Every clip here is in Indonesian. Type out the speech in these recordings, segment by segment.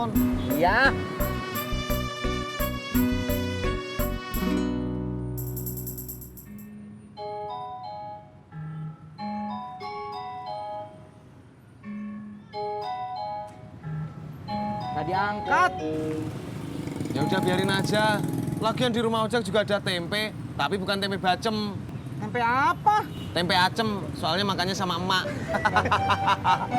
telepon. Iya. Nggak diangkat. Ya udah biarin aja. Lagian di rumah ojek juga ada tempe, tapi bukan tempe bacem. Tempe apa? Tempe acem, soalnya makannya sama emak.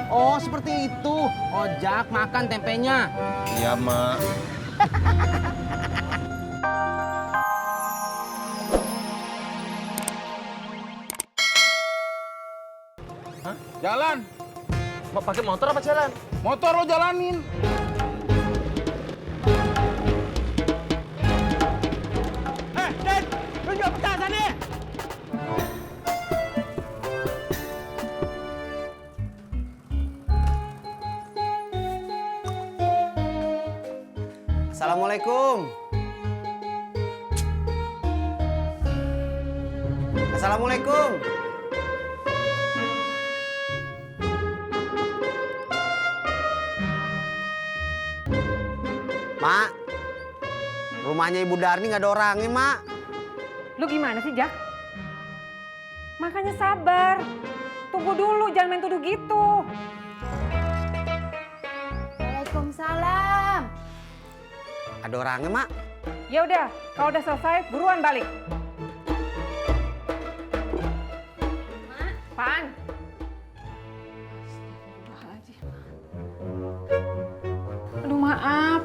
Oh, seperti itu. Ojak makan tempenya. Iya, Mak. Jalan. Mau pakai motor apa jalan? Motor lo jalanin. Den, lu jual petasan nih. Assalamualaikum. Assalamualaikum. Mak, rumahnya Ibu Darni nggak ada orangnya, Mak. Lu gimana sih, Jak? Makanya sabar. Tunggu dulu, jangan main tuduh gitu. Waalaikumsalam. Ada orangnya, Mak. Ya udah, kalau udah selesai, buruan balik. Pan. Aduh, maaf.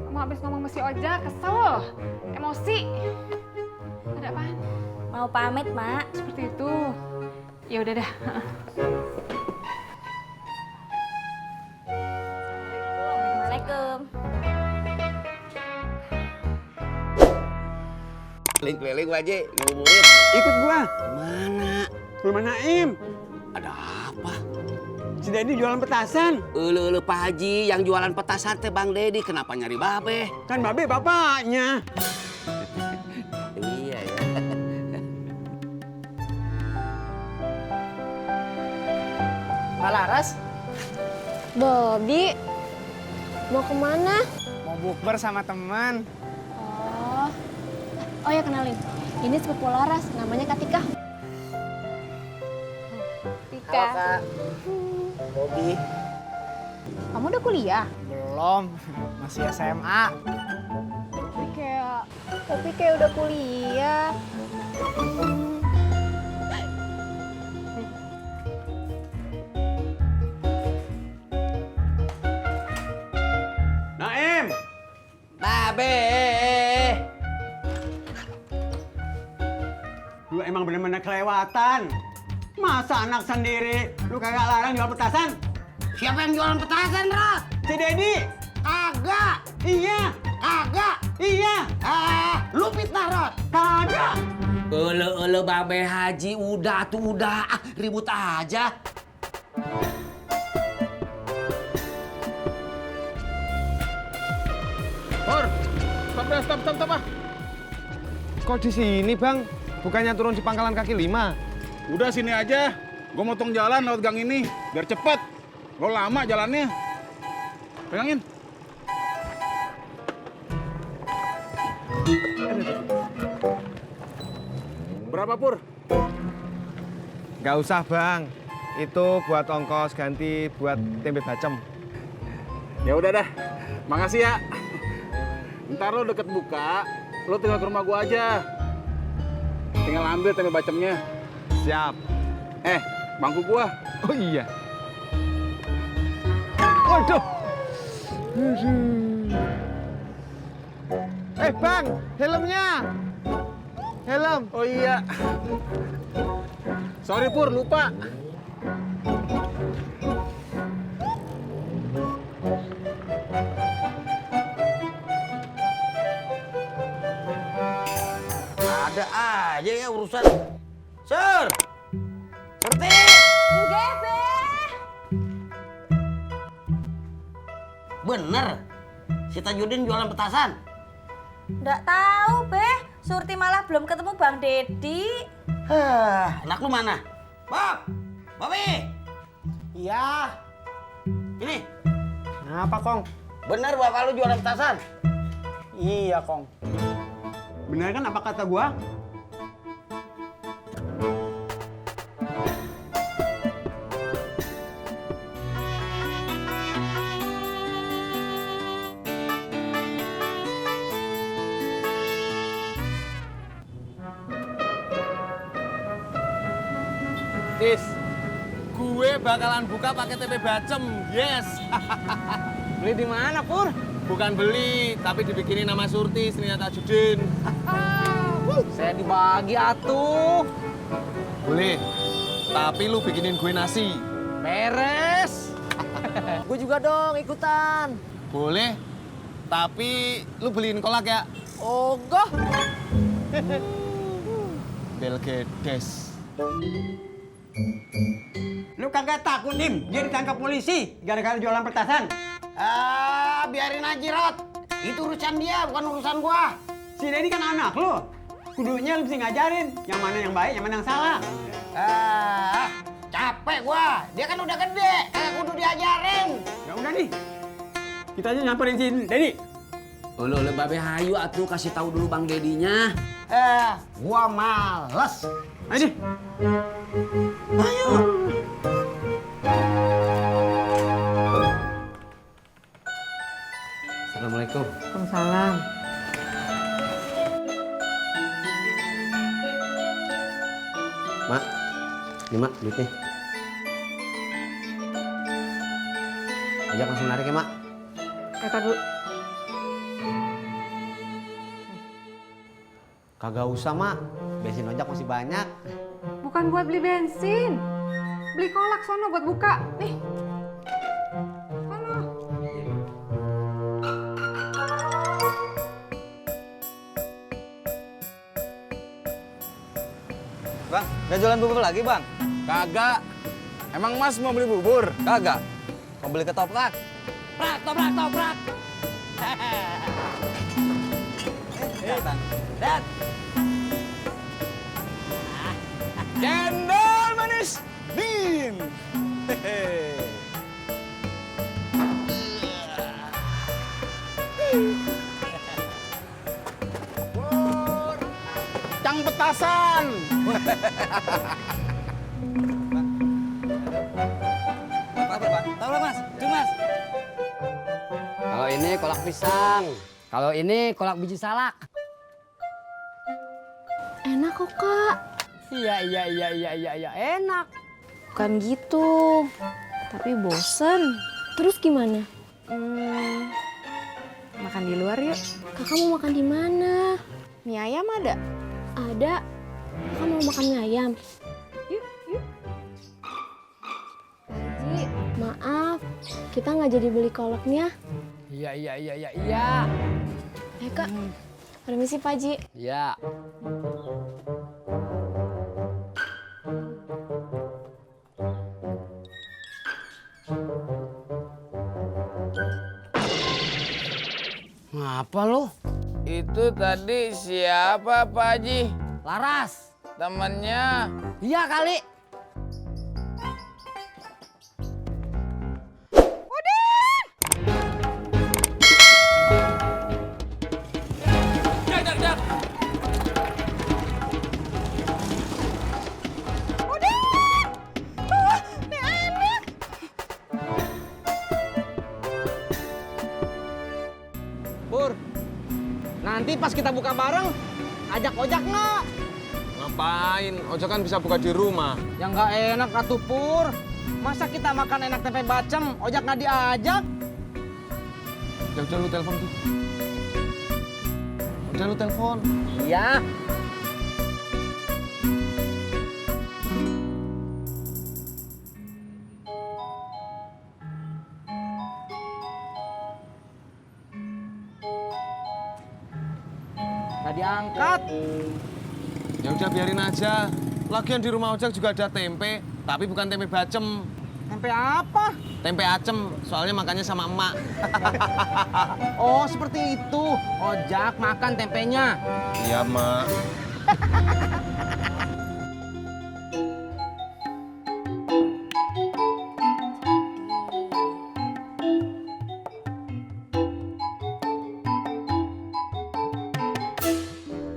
Kamu habis ngomong sama si Ojak, kesel loh. Emosi. Ada apaan? Mau pamit, Mak. Seperti itu. Ya udah dah. Assalamualaikum. Keliling-keliling gua aja, ngabuburit. Ikut gua. Mana? Rumah Naim. Ada apa? Si Dedi jualan petasan. Ulu Pak Haji yang jualan petasan teh Bang Dedi, kenapa nyari babe? Kan babe bapaknya. Iya ya. Pak Laras, Bobi, mau kemana? mau bukber sama teman. Oh ya kenalin, ini sepupu Laras, namanya Katika. Tika. Halo, Kak. Bobi. Kamu udah kuliah? Belum, masih SMA. Tapi kayak udah kuliah. Naim. Babe. Lu emang bener-bener kelewatan. Masa anak sendiri lu kagak larang jual petasan? Siapa yang jualan petasan, Rod? Si Dedi. Kagak. Iya. Kagak. Iya. Lu fitnah, Rod. Kagak. Ulu babe Haji udah tuh udah ribut aja. Pur, stop ah. Kok di sini, Bang? Bukannya turun di pangkalan kaki 5? Udah sini aja. Gue motong jalan lewat gang ini, biar cepet. Lo lama jalannya. Pegangin. Berapa, Pur? Nggak usah, Bang. Itu buat ongkos ganti buat tempe bacem. Ya udah dah. Makasih ya. Ntar lo deket buka, lo tinggal ke rumah gua aja. Tinggal ambil tempe bacemnya. Siap. Bangku gua. Oh iya. Waduh. Bang, helmnya. Helm. Oh iya. Sorry Pur, lupa. Ada aja ya urusan. Sur. Surti. Enggak, Be. Bener. Si Tajudin jualan petasan. Nggak tahu, Be. Surti malah belum ketemu Bang Dedi. Anak lu mana? Bob. Bobby. Iya. Ini. Apa, Kong? Bener bapak lu jualan petasan? Iya, Kong. Bener kan apa kata gua? Tis, gue bakalan buka pakai tempe bacem. Yes. Beli di mana, Pur? Bukan beli, tapi dibikinin nama Surti, istrinya Tajudin. Saya dibagi atuh. Boleh, tapi lu bikinin gue nasi. Beres. Gue juga dong ikutan. Boleh, tapi lu beliin kolak ya. Ogah. Belgedes. Lu kagak takut, Dim? Dia ditangkap polisi gara-gara jualan petasan. Biarin aja, Rot. Itu urusan dia, bukan urusan gua. Si Dedi kan anak lu. Kudunya lu mesti ngajarin yang mana yang baik, yang mana yang salah. Capek gua. Dia kan udah gede, kudu diajarin. Ya udah nih. Kita aja nyamperin si Dedi. Ulu Babe Hayu atuh kasih tahu dulu Bang Dedinya. Gua males. Ayo deh. Ayo. Assalamualaikum. Waalaikumsalam. Mak, ini mak, duitnya. Ajak langsung narik ya, mak. Kata dulu. Kagak usah, mak. Bensin ojek masih banyak. Bukan buat beli bensin. Beli kolak sono buat buka. Nih. Sono. Bang, nggak jualan bubur lagi, Bang? Kagak. Emang Mas mau beli bubur? Kagak. Mau beli ketoprak? Prak, toprak, toprak. Bang. Dan Cendol manis Din. Pur, cang petasan. Apa, Bang? Tahu lah, Mas. Mas. Kalau ini kolak pisang. Kalau ini kolak biji salak. Enak kok, Kak. Iya, enak. Bukan gitu. Tapi bosen. Terus gimana? Makan di luar yuk. Kakak mau makan di mana? Mie ayam ada? Ada. Kakak mau makan mie ayam? Yuk, yuk. Haji, maaf. Kita nggak jadi beli kolaknya. Iya. Kak. Permisi, Pak Haji. Iya. Ngapa lo? Itu tadi siapa Pak Haji? Laras. Temennya? Iya kali. Jak. Pur, nanti pas kita buka bareng, ajak ojek nggak? Ngapain? Ojek kan bisa buka di rumah. Yang nggak enak atuh Pur. Masa kita makan enak tempe bacem, ojek nggak diajak? Ya udah lu telepon tuh. Udah lu telepon. Iya. Nggak diangkat. Ya udah biarin aja. Lagian di rumah ojek juga ada tempe, tapi bukan tempe bacem. Tempe apa? Tempe acem, soalnya makannya sama emak. Oh, seperti itu. Ojak makan tempenya. Iya, Mak.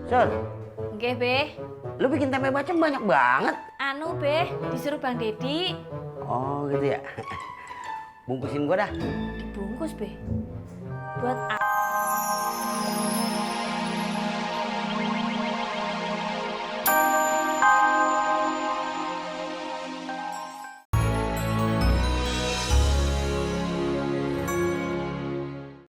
Sur, Nggih, Be. lu bikin tempe bacem banyak banget. Anu, Be, disuruh Bang Dedi. Oh gitu ya. Bungkusin gua dah. Dibungkus, Be. Buat